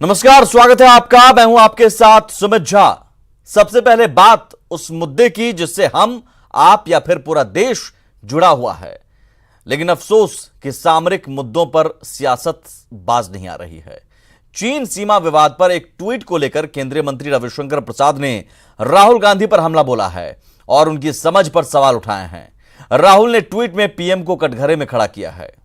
नमस्कार, स्वागत है आपका। मैं हूं आपके साथ सुमित झा। सबसे पहले बात उस मुद्दे की जिससे हम, आप या फिर पूरा देश जुड़ा हुआ है, लेकिन अफसोस कि सामरिक मुद्दों पर सियासत बाज नहीं आ रही है। चीन सीमा विवाद पर एक ट्वीट को लेकर केंद्रीय मंत्री रविशंकर प्रसाद ने राहुल गांधी पर हमला बोला है और उनकी समझ पर सवाल उठाए हैं। राहुल ने ट्वीट में पीएम को कटघरे में खड़ा किया है।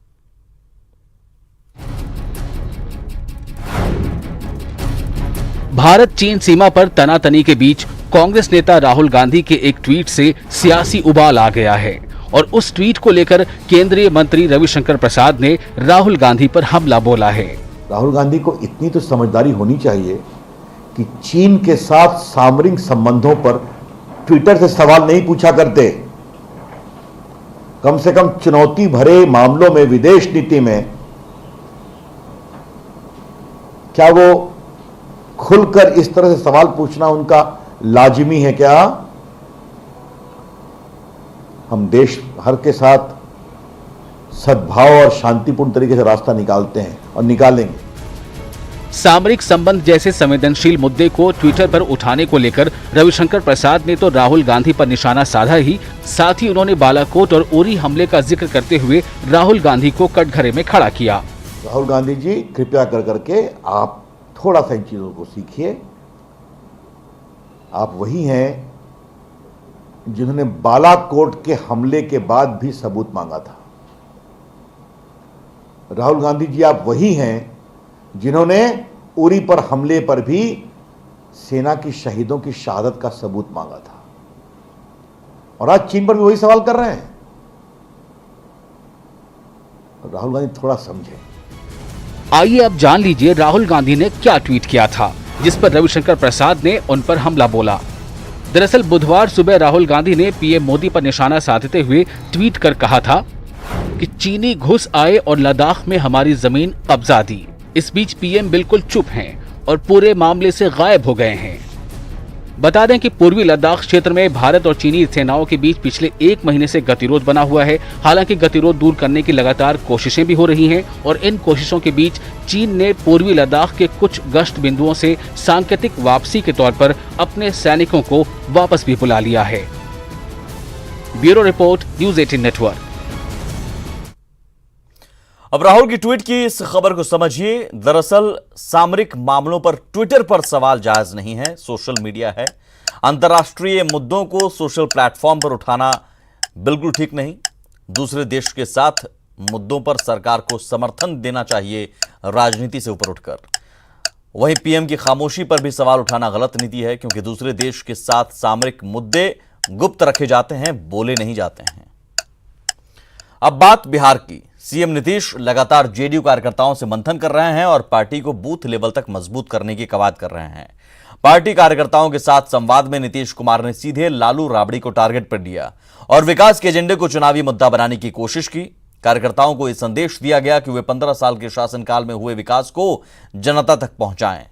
भारत चीन सीमा पर तनातनी के बीच कांग्रेस नेता राहुल गांधी के एक ट्वीट से सियासी उबाल आ गया है और उस ट्वीट को लेकर केंद्रीय मंत्री रविशंकर प्रसाद ने राहुल गांधी पर हमला बोला है। राहुल गांधी को इतनी तो समझदारी होनी चाहिए कि चीन के साथ सामरिक संबंधों पर ट्विटर से सवाल नहीं पूछा करते। कम से कम चुनौती भरे मामलों में, विदेश नीति में क्या वो खुलकर इस तरह से सवाल पूछना उनका लाजिमी है क्या? हम देश भर के साथ सद्भाव और शांतिपूर्ण तरीके से रास्ता निकालते हैं और निकालेंगे। सामरिक संबंध जैसे संवेदनशील मुद्दे को ट्विटर पर उठाने को लेकर रविशंकर प्रसाद ने तो राहुल गांधी पर निशाना साधा ही, साथ ही उन्होंने बालाकोट और उरी हमले का जिक्र करते हुए राहुल गांधी को कटघरे में खड़ा किया। राहुल गांधी जी, कृपया कर करके आप थोड़ा सा इन चीजों को सीखिए। आप वही हैं जिन्होंने बालाकोट के हमले के बाद भी सबूत मांगा था। राहुल गांधी जी, आप वही हैं जिन्होंने उरी पर हमले पर भी सेना की शहीदों की शहादत का सबूत मांगा था, और आज चीन पर भी वही सवाल कर रहे हैं। राहुल गांधी थोड़ा समझें। आइए अब जान लीजिए राहुल गांधी ने क्या ट्वीट किया था जिस पर रविशंकर प्रसाद ने उन पर हमला बोला। दरअसल बुधवार सुबह राहुल गांधी ने पीएम मोदी पर निशाना साधते हुए ट्वीट कर कहा था कि चीनी घुस आए और लद्दाख में हमारी जमीन कब्जा दी। इस बीच पीएम बिल्कुल चुप हैं और पूरे मामले से गायब हो गए हैं। बता दें कि पूर्वी लद्दाख क्षेत्र में भारत और चीनी सेनाओं के बीच पिछले 1 महीने से गतिरोध बना हुआ है। हालांकि गतिरोध दूर करने की लगातार कोशिशें भी हो रही हैं और इन कोशिशों के बीच चीन ने पूर्वी लद्दाख के कुछ गश्त बिंदुओं से सांकेतिक वापसी के तौर पर अपने सैनिकों को वापस भी बुला लिया है। Bureau report, news 18 network. अब राहुल की ट्वीट की इस खबर को समझिए। दरअसल सामरिक मामलों पर ट्विटर पर सवाल जायज नहीं है, सोशल मीडिया है। अंतर्राष्ट्रीय मुद्दों को सोशल प्लेटफॉर्म पर उठाना बिल्कुल ठीक नहीं। दूसरे देश के साथ मुद्दों पर सरकार को समर्थन देना चाहिए राजनीति से ऊपर उठकर। वहीं पीएम की खामोशी पर भी सवाल उठाना गलत नीति है, क्योंकि दूसरे देश के साथ सामरिक मुद्दे गुप्त रखे जाते हैं, बोले नहीं जाते हैं। अब बात बिहार की। सीएम नीतीश लगातार जेडीयू कार्यकर्ताओं से मंथन कर रहे हैं और पार्टी को बूथ लेवल तक मजबूत करने की कवायद कर रहे हैं। पार्टी कार्यकर्ताओं के साथ संवाद में नीतीश कुमार ने सीधे लालू राबड़ी को टारगेट पर लिया और विकास के एजेंडे को चुनावी मुद्दा बनाने की कोशिश की। कार्यकर्ताओं को यह संदेश दिया गया कि वे 15 साल के शासनकाल में हुए विकास को जनता तक पहुंचाएं।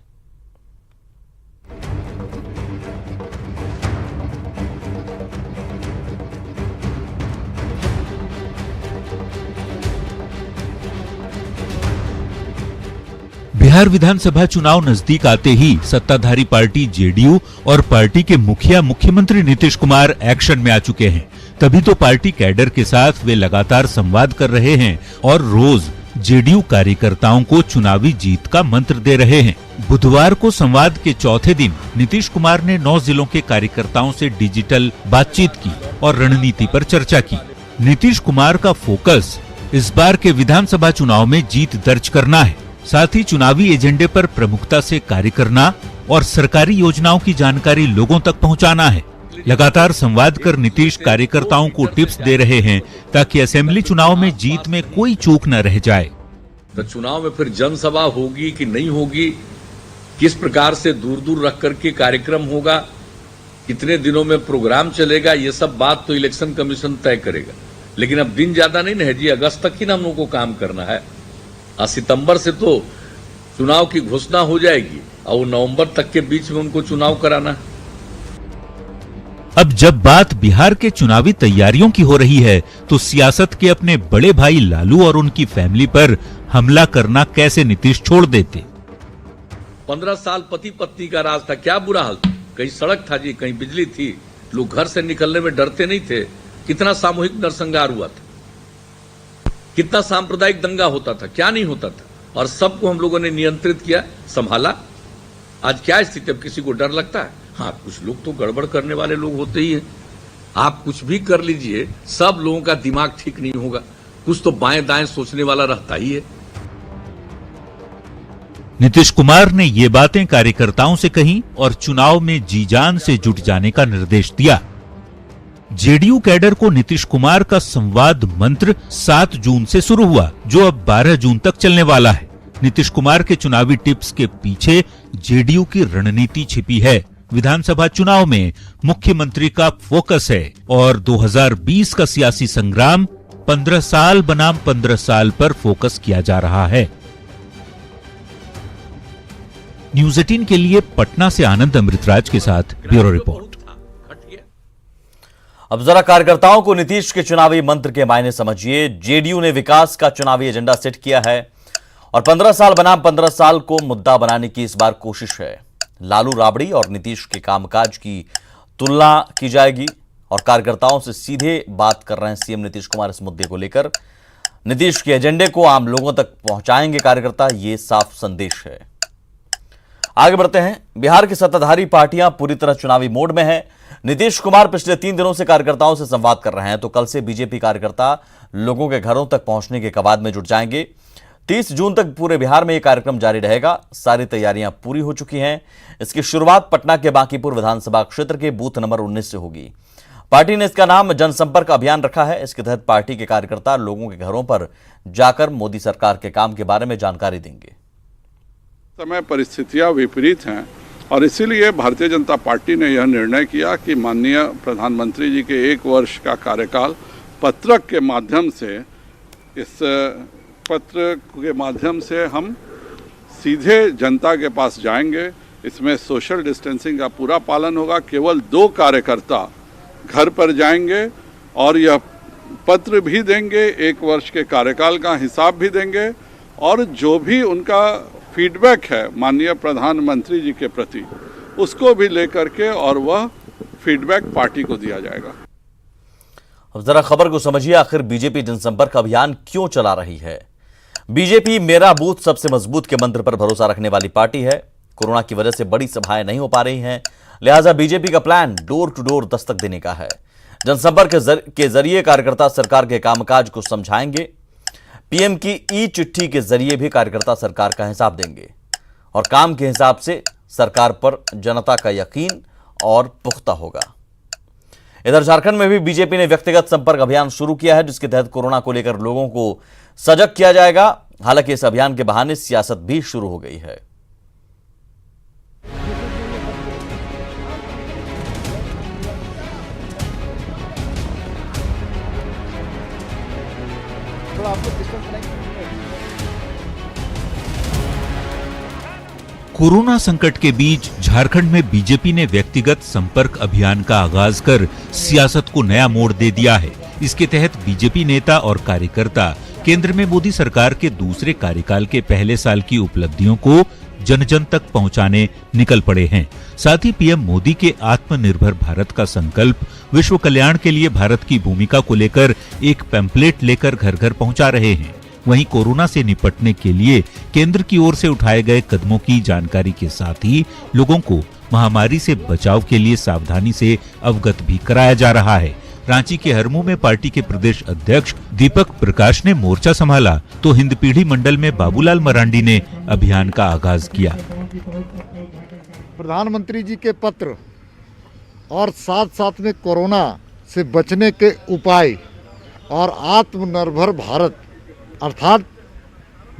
बिहार विधानसभा चुनाव नजदीक आते ही सत्ताधारी पार्टी जेडीयू और पार्टी के मुखिया मुख्यमंत्री नीतीश कुमार एक्शन में आ चुके हैं। तभी तो पार्टी कैडर के साथ वे लगातार संवाद कर रहे हैं और रोज जेडीयू कार्यकर्ताओं को चुनावी जीत का मंत्र दे रहे हैं। बुधवार को संवाद के चौथे दिन नीतीश कुमार ने 9 जिलों के कार्यकर्ताओं से डिजिटल बातचीत की और रणनीति पर चर्चा की। नीतीश कुमार का फोकस इस बार के विधानसभा चुनाव में जीत दर्ज करना है, साथ ही चुनावी एजेंडे पर प्रमुखता से कार्य करना और सरकारी योजनाओं की जानकारी लोगों तक पहुंचाना है। लगातार संवाद कर नीतीश कार्यकर्ताओं को टिप्स दे रहे हैं ताकि असेंबली चुनाव में जीत में कोई चूक न रह जाए। तो चुनाव में फिर जनसभा होगी कि नहीं होगी, किस प्रकार से दूर दूर रख करके कार्यक्रम होगा, कितने दिनों में प्रोग्राम चलेगा, ये सब बात तो इलेक्शन कमीशन तय करेगा। लेकिन अब दिन ज्यादा नहीं है जी, अगस्त तक ही ना हम लोग को काम करना है। सितंबर से तो चुनाव की घोषणा हो जाएगी और नवंबर तक के बीच में उनको चुनाव कराना है। अब जब बात बिहार के चुनावी तैयारियों की हो रही है तो सियासत के अपने बड़े भाई लालू और उनकी फैमिली पर हमला करना कैसे नीतीश छोड़ देते। 15 साल पति पत्नी का राज था, क्या बुरा हाल था? कहीं सड़क था जी, कहीं बिजली थी, लोग घर से निकलने में डरते नहीं थे। कितना सामूहिक नरसंहार हुआ था, कितना सांप्रदायिक दंगा होता था, क्या नहीं होता था, और सबको हम लोगों ने नियंत्रित किया, संभाला। आज क्या स्थिति, अब किसी को डर लगता है? हाँ, कुछ लोग तो गड़बड़ करने वाले लोग होते ही हैं। आप कुछ भी कर लीजिए, सब लोगों का दिमाग ठीक नहीं होगा, कुछ तो बाएं दाएं सोचने वाला रहता ही है। नीतीश कुमार ने ये बातें कार्यकर्ताओं से कही और चुनाव में जी जान से जुट जाने का निर्देश दिया। जेडीयू कैडर को नीतीश कुमार का संवाद मंत्र 7 जून से शुरू हुआ, जो अब 12 जून तक चलने वाला है। नीतीश कुमार के चुनावी टिप्स के पीछे जेडीयू की रणनीति छिपी है। विधानसभा चुनाव में मुख्यमंत्री का फोकस है और 2020 का सियासी संग्राम 15 साल बनाम 15 साल पर फोकस किया जा रहा है। न्यूज़ 18 के लिए पटना से आनंद अमृतराज के साथ ब्यूरो रिपोर्ट। अब जरा कार्यकर्ताओं को नीतीश के चुनावी मंत्र के मायने समझिए। जेडीयू ने विकास का चुनावी एजेंडा सेट किया है और 15 साल बनाम 15 साल को मुद्दा बनाने की इस बार कोशिश है। लालू राबड़ी और नीतीश के कामकाज की तुलना की जाएगी और कार्यकर्ताओं से सीधे बात कर रहे हैं सीएम नीतीश कुमार इस मुद्दे को लेकर। नीतीश के एजेंडे को आम लोगों तक पहुंचाएंगे कार्यकर्ता, ये साफ संदेश है। आगे बढ़ते हैं। बिहार की सत्ताधारी पार्टियां पूरी तरह चुनावी मोड में हैं। नीतीश कुमार पिछले 3 दिनों से कार्यकर्ताओं से संवाद कर रहे हैं, तो कल से बीजेपी कार्यकर्ता लोगों के घरों तक पहुंचने के कवायद में जुट जाएंगे। 30 जून तक पूरे बिहार में यह कार्यक्रम जारी रहेगा। सारी तैयारियां पूरी हो चुकी हैं। इसकी शुरुआत पटना के बांकीपुर विधानसभा क्षेत्र के बूथ नंबर 19 से होगी। पार्टी ने इसका नाम जनसंपर्क अभियान रखा है। इसके तहत पार्टी के कार्यकर्ता लोगों के घरों पर जाकर मोदी सरकार के काम के बारे में जानकारी देंगे। समय परिस्थितियां विपरीत हैं और इसीलिए भारतीय जनता पार्टी ने यह निर्णय किया कि माननीय प्रधानमंत्री जी के 1 वर्ष का कार्यकाल पत्रक के माध्यम से, इस पत्र के माध्यम से हम सीधे जनता के पास जाएंगे। इसमें सोशल डिस्टेंसिंग का पूरा पालन होगा। केवल 2 कार्यकर्ता घर पर जाएंगे और यह पत्र भी देंगे, 1 वर्ष के कार्यकाल का हिसाब भी देंगे और जो भी उनका फीडबैक है माननीय प्रधानमंत्री जी के प्रति, उसको भी लेकर के और वह फीडबैक पार्टी को दिया जाएगा। अब जरा खबर को समझिए, आखिर बीजेपी जनसंपर्क अभियान क्यों चला रही है। बीजेपी मेरा बूथ सबसे मजबूत के मंत्र पर भरोसा रखने वाली पार्टी है। कोरोना की वजह से बड़ी सभाएं नहीं हो पा रही हैं, लिहाजा बीजेपी का plan door to door Dastak देने का है। जनसंपर्क के जरिए कार्यकर्ता सरकार के कामकाज को समझाएंगे। पीएम की ई चिट्ठी के जरिए भी कार्यकर्ता सरकार का हिसाब देंगे और काम के हिसाब से सरकार पर जनता का यकीन और पुख्ता होगा। इधर झारखंड में भी बीजेपी ने व्यक्तिगत संपर्क अभियान शुरू किया है, जिसके तहत कोरोना को लेकर लोगों को सजग किया जाएगा। हालांकि इस अभियान के बहाने सियासत भी शुरू हो गई है। कोरोना संकट के बीच झारखंड में बीजेपी ने व्यक्तिगत संपर्क अभियान का आगाज कर सियासत को नया मोड़ दे दिया है। इसके तहत बीजेपी नेता और कार्यकर्ता केंद्र में मोदी सरकार के दूसरे कार्यकाल के पहले साल की उपलब्धियों को जन जन तक पहुंचाने निकल पड़े हैं। साथ ही पीएम मोदी के आत्मनिर्भर भारत का संकल्प, विश्व कल्याण के लिए भारत की भूमिका को लेकर एक पैम्पलेट लेकर घर घर पहुंचा रहे हैं। वहीं कोरोना से निपटने के लिए केंद्र की ओर से उठाए गए कदमों की जानकारी के साथ ही लोगों को महामारी से बचाव के लिए सावधानी से अवगत भी कराया जा रहा है। रांची के हरमू में पार्टी के प्रदेश अध्यक्ष दीपक प्रकाश ने मोर्चा संभाला, तो हिंदपीढ़ी मंडल में बाबूलाल मरांडी ने अभियान का आगाज किया। प्रधानमंत्री जी के पत्र और साथ साथ में कोरोना से बचने के उपाय और आत्मनिर्भर भारत अर्थात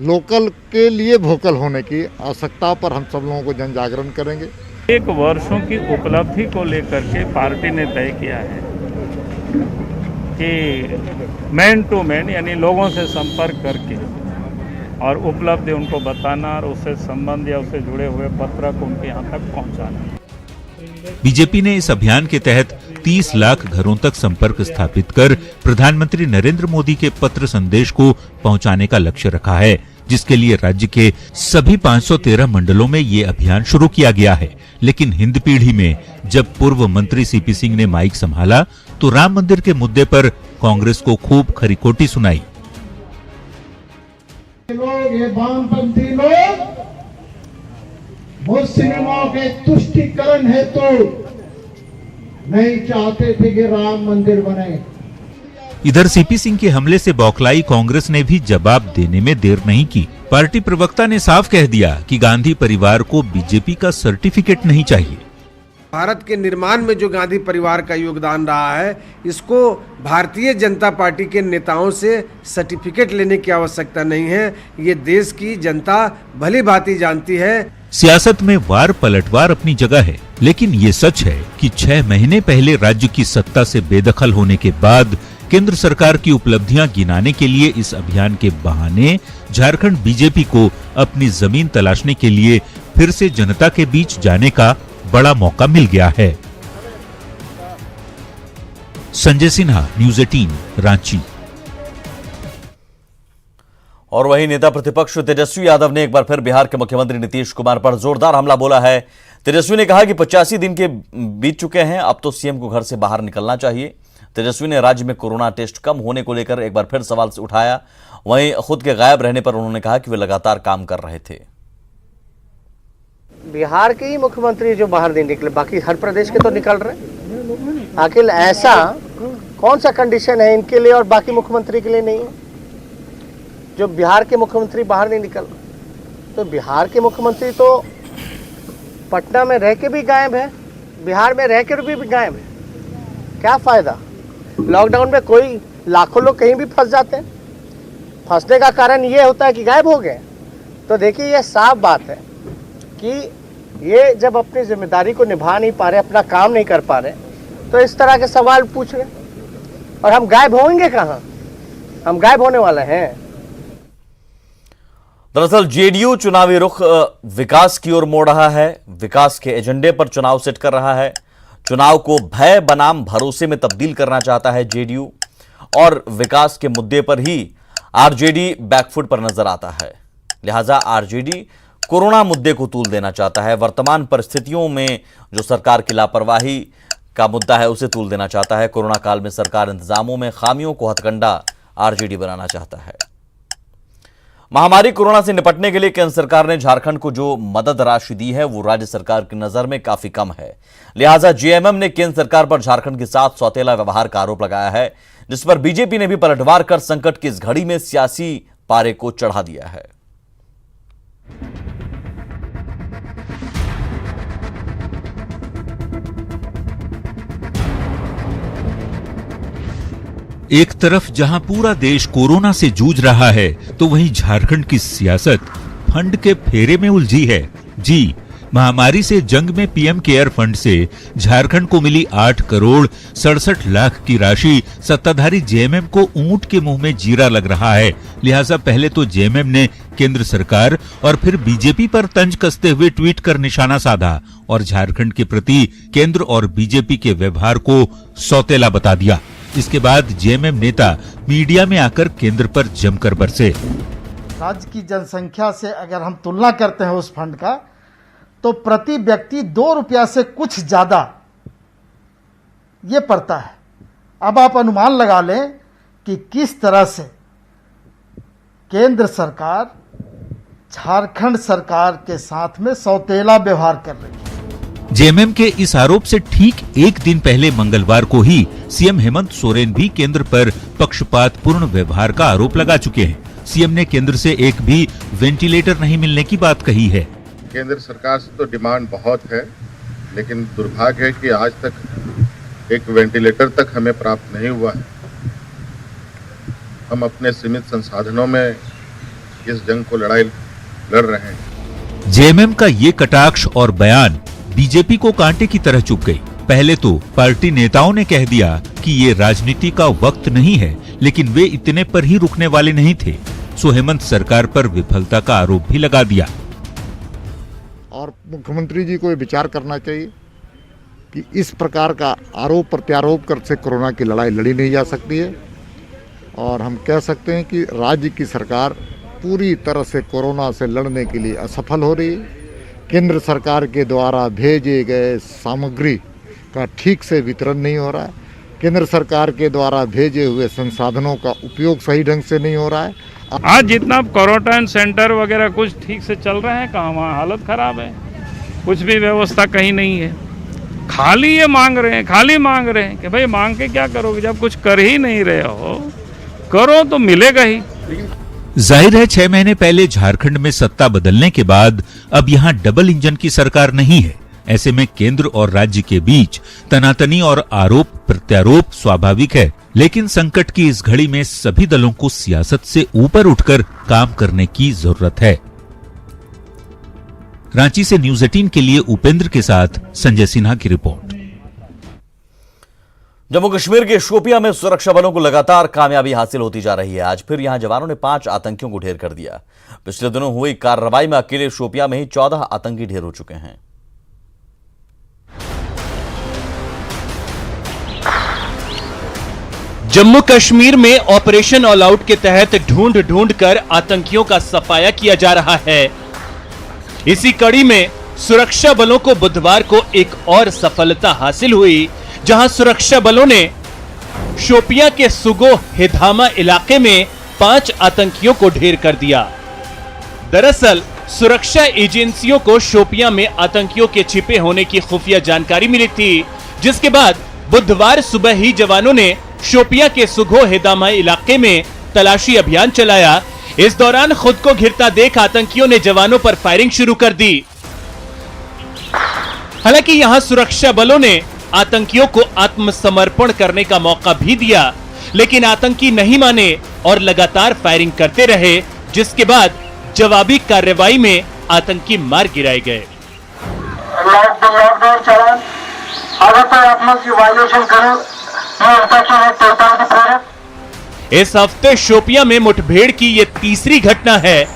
लोकल के लिए वोकल होने की आवश्यकता पर हम सब लोगों को जन जागरण करेंगे। 1 वर्षों की उपलब्धि को लेकर के पार्टी ने तय किया है कि मैन टू मैन यानी लोगों से संपर्क करके और उपलब्धि उनको बताना और उससे संबंध या उससे जुड़े हुए पत्र को उनके यहाँ तक पहुँचाना। बीजेपी ने इस अभियान के तहत 30 लाख घरों तक संपर्क स्थापित कर प्रधानमंत्री नरेंद्र मोदी के पत्र संदेश को पहुंचाने का लक्ष्य रखा है। जिसके लिए राज्य के सभी 513 मंडलों में ये अभियान शुरू किया गया है। लेकिन हिंद पीढ़ी में जब पूर्व मंत्री सीपी सिंह ने माइक संभाला तो राम मंदिर के मुद्दे पर कांग्रेस को खूब खरीखोटी सुनाई। लोग, ये वामपंथी लोग मुस्लिमों के तुष्टीकरण हेतु नहीं चाहते थे कि राम मंदिर बने। इधर सीपी सिंह के हमले से बौखलाई कांग्रेस ने भी जवाब देने में देर नहीं की। पार्टी प्रवक्ता ने साफ कह दिया कि गांधी परिवार को बीजेपी का सर्टिफिकेट नहीं चाहिए। भारत के निर्माण में जो गांधी परिवार का योगदान रहा है, इसको भारतीय जनता पार्टी के नेताओं से सर्टिफिकेट लेने की आवश्यकता नहीं है। ये देश की जनता भली भांति जानती है। सियासत में वार पलटवार अपनी जगह है, लेकिन ये सच है कि 6 महीने पहले राज्य की सत्ता से बेदखल होने के बाद केंद्र सरकार की उपलब्धियां गिनाने के लिए इस अभियान के बहाने झारखंड बीजेपी को अपनी जमीन तलाशने के लिए फिर से जनता के बीच जाने का बड़ा मौका मिल गया है। संजय सिन्हा, न्यूज़ 18, रांची। और वहीं नेता प्रतिपक्ष तेजस्वी यादव ने एक बार फिर बिहार के मुख्यमंत्री नीतीश कुमार पर जोरदार हमला बोला है। तेजस्वी ने कहा कि 85 दिन के बीत चुके हैं, अब तो सीएम को घर से बाहर निकलना चाहिए। तेजस्वी ने राज्य में कोरोना टेस्ट कम होने को लेकर एक बार फिर सवाल उठाया। वहीं खुद के गायब रहने पर उन्होंने कहा कि वे लगातार काम कर रहे थे। बिहार के ही मुख्यमंत्री जो बाहर नहीं निकले, बाकी हर प्रदेश के तो निकल रहे। आखिर ऐसा कौन सा कंडीशन है इनके लिए और बाकी मुख्यमंत्री के लिए नहीं है जो बिहार के मुख्यमंत्री बाहर नहीं निकल? तो बिहार के मुख्यमंत्री तो पटना में रह के भी गायब है, बिहार में रह के भी गायब है। क्या फायदा? लॉकडाउन में कोई लाखों लोग कहीं भी फंस जाते हैं। फंसने का कारण ये होता है कि गायब हो गए। तो देखिए, ये साफ बात है कि ये जब अपनी जिम्मेदारी को निभा नहीं पा रहे, अपना काम नहीं कर पा रहे, तो इस तरह के सवाल पूछ रहे। और हम गायब होंगे कहाँ? हम गायब होने वाले हैं। दरअसल जेडीयू चुनावी रुख विकास की ओर मोड़ रहा है, विकास के एजेंडे पर चुनाव सेट कर रहा है। चुनाव को भय बनाम भरोसे में तब्दील करना चाहता है जेडीयू, और विकास के मुद्दे पर ही आरजेडी बैकफुट पर नजर आता है। लिहाजा आरजेडी कोरोना मुद्दे को तूल देना चाहता है। वर्तमान परिस्थितियों में जो सरकार की लापरवाही का मुद्दा है उसे तूल देना चाहता है। कोरोना काल में सरकार इंतजामों में खामियों को हथकंडा आरजेडी बनाना चाहता है। महामारी कोरोना से निपटने के लिए केंद्र सरकार ने झारखंड को जो मदद राशि दी है वो राज्य सरकार की नजर में काफी कम है। लिहाजा जेएमएम ने केंद्र सरकार पर झारखंड के साथ सौतेला व्यवहार का आरोप लगाया है, जिस पर बीजेपी ने भी पलटवार कर संकट की इस घड़ी में सियासी पारे को चढ़ा दिया है। एक तरफ जहां पूरा देश कोरोना से जूझ रहा है, तो वहीं झारखंड की सियासत फंड के फेरे में उलझी है। जी, महामारी से जंग में पीएम केयर फंड से झारखंड को मिली 8 करोड़ 67 लाख की राशि सत्ताधारी जेएमएम को ऊंट के मुंह में जीरा लग रहा है। लिहाजा पहले तो जेएमएम ने केंद्र सरकार और फिर बीजेपी पर तंज कसते हुए ट्वीट कर निशाना साधा और झारखंड के प्रति केंद्र और बीजेपी के व्यवहार को सौतेला बता दिया। इसके बाद जेएमएम नेता मीडिया में आकर केंद्र पर जमकर बरसे। राज्य की जनसंख्या से अगर हम तुलना करते हैं उस फंड का, तो प्रति व्यक्ति 2 रुपया से कुछ ज्यादा ये पड़ता है। अब आप अनुमान लगा लें कि किस तरह से केंद्र सरकार झारखंड सरकार के साथ में सौतेला व्यवहार कर रही है। जेएमएम के इस आरोप से ठीक एक दिन पहले मंगलवार को ही सीएम हेमंत सोरेन भी केंद्र पर पक्षपातपूर्ण व्यवहार का आरोप लगा चुके हैं। सीएम ने केंद्र से एक भी वेंटिलेटर नहीं मिलने की बात कही है। केंद्र सरकार से तो डिमांड बहुत है, लेकिन दुर्भाग्य है कि आज तक एक वेंटिलेटर तक हमें प्राप्त नहीं हुआ है। हम अपने सीमित संसाधनों में इस जंग को लड़ रहे हैं। जेएमएम का ये कटाक्ष और बयान बीजेपी को कांटे की तरह चुभ गई। पहले तो पार्टी नेताओं ने कह दिया कि ये राजनीति का वक्त नहीं है, लेकिन वे इतने पर ही रुकने वाले नहीं थे। सो हेमंत सरकार पर विफलता का आरोप भी लगा दिया। और मुख्यमंत्री जी को विचार करना चाहिए कि इस प्रकार का आरोप प्रत्यारोप कर से कोरोना की लड़ाई लड़ी नहीं जा सकती है। और हम कह सकते हैं कि राज्य की सरकार पूरी तरह से कोरोना से लड़ने के लिए असफल हो रही है। केंद्र सरकार के द्वारा भेजे गए सामग्री का ठीक से वितरण नहीं हो रहा है। केंद्र सरकार के द्वारा भेजे हुए संसाधनों का उपयोग सही ढंग से नहीं हो रहा है। आज जितना क्वारंटाइन सेंटर वगैरह कुछ ठीक से चल रहे हैं, कहाँ वहाँ हालत खराब है, कुछ भी व्यवस्था कहीं नहीं है। खाली ये मांग रहे हैं कि भाई मांग के क्या करोगे, जब कुछ कर ही नहीं रहे हो, करो तो मिलेगा ही। जाहिर है 6 महीने पहले झारखंड में सत्ता बदलने के बाद अब यहां डबल इंजन की सरकार नहीं है। ऐसे में केंद्र और राज्य के बीच तनातनी और आरोप प्रत्यारोप स्वाभाविक है, लेकिन संकट की इस घड़ी में सभी दलों को सियासत से ऊपर उठकर काम करने की जरूरत है। रांची से न्यूज़ 18 के लिए उपेंद्र के साथ संजय सिन्हा की रिपोर्ट। जम्मू कश्मीर के शोपियां में सुरक्षा बलों को लगातार कामयाबी हासिल होती जा रही है। आज फिर यहां जवानों ने 5 आतंकियों को ढेर कर दिया। पिछले दिनों हुई कार्रवाई में अकेले शोपियां में ही 14 आतंकी ढेर हो चुके हैं। जम्मू कश्मीर में ऑपरेशन ऑल आउट के तहत ढूंढ कर आतंकियों का सफाया किया जा रहा है। इसी कड़ी में सुरक्षा बलों को बुधवार को एक और सफलता हासिल हुई, जहां सुरक्षा बलों ने शोपियां के सुगो हिधामा इलाके में 5 आतंकियों को ढेर कर दिया। दरअसल सुरक्षा एजेंसियों को शोपियां में आतंकियों के छिपे होने की खुफिया जानकारी मिली थी, जिसके बाद बुधवार सुबह ही जवानों ने शोपियां के सुगो हिधामा इलाके में तलाशी अभियान चलाया। इस दौरान खुद को घिरता देख आतंकियों ने जवानों पर फायरिंग शुरू कर दी। हालांकि यहां सुरक्षा बलों ने आतंकियों को आत्मसमर्पण करने का मौका भी दिया, लेकिन आतंकी नहीं माने और लगातार फायरिंग करते रहे, जिसके बाद जवाबी कार्रवाई में आतंकी मार गिराए गए। लॉकडाउन चला, अगर कोई आप की वायलेशन करे, इस हफ्ते शोपियां में मुठभेड़ की यह तीसरी घटना है।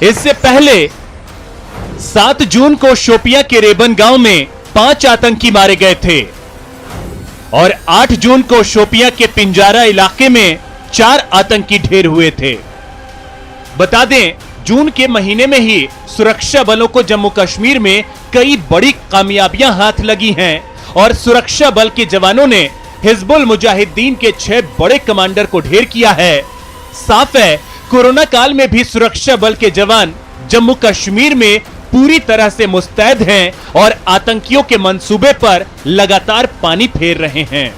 इससे पहले 7 जून को शोपियां के रेबन गांव में 5 आतंकी मारे गए थे और 8 जून को शोपियां के पिंजारा इलाके में 4 आतंकी ढेर हुए थे। बता दें, जून के महीने में ही सुरक्षा बलों को जम्मू कश्मीर में कई बड़ी कामयाबियां हाथ लगी हैं और सुरक्षा बल के जवानों ने हिजबुल मुजाहिदीन के 6 बड़े कमांडर को ढेर किया है। साफ है, कोरोना काल में भी सुरक्षा बल के जवान जम्मू कश्मीर में पूरी तरह से मुस्तैद हैं और आतंकियों के मंसूबे पर लगातार पानी फेर रहे हैं।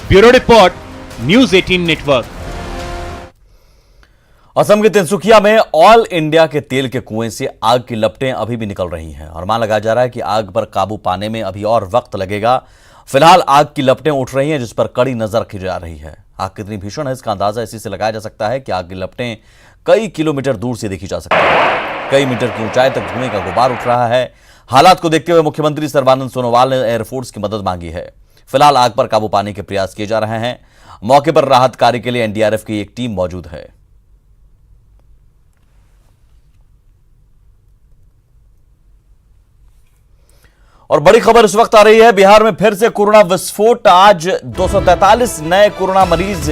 Bureau report, news 18 network. Assam के तिनसुकिया में ऑल इंडिया के तेल के कुएं से आग की लपटें अभी भी निकल रही हैं और मान लगाया जा रहा है कि आग पर काबू पाने में अभी और वक्त लगेगा। फिलहाल आग की लपटें उठ रही हैं, जिस पर कड़ी नजर रखी जा रही है। आग कितनी भीषण है, इसका अंदाजा इसी से लगाया जा सकता है कि आग की लपटें कई किलोमीटर दूर से देखी जा सकती है। कई मीटर की ऊंचाई तक धुएं का गुबार उठ रहा है। हालात को देखते हुए मुख्यमंत्री सर्बानंद सोनोवाल ने एयरफोर्स की मदद मांगी है। फिलहाल आग पर काबू पाने के प्रयास किए जा रहे हैं। मौके पर राहत कार्य के लिए एनडीआरएफ की एक टीम मौजूद है। और बड़ी खबर इस वक्त आ रही है, बिहार में फिर से कोरोना विस्फोट। आज 243 नए कोरोना मरीज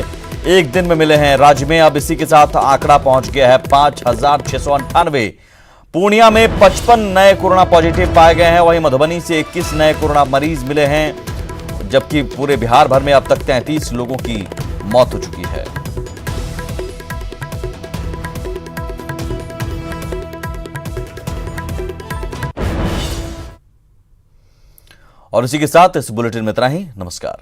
एक दिन में मिले हैं। राज्य में अब इसी के साथ आंकड़ा पहुंच गया है 5698। पूर्णिया में 55 नए कोरोना पॉजिटिव पाए गए हैं। वहीं मधुबनी से 21 नए कोरोना मरीज मिले हैं, जबकि पूरे बिहार भर में अब तक 33 लोगों की मौत हो चुकी है। और इसी के साथ इस बुलेटिन में इतना ही। नमस्कार।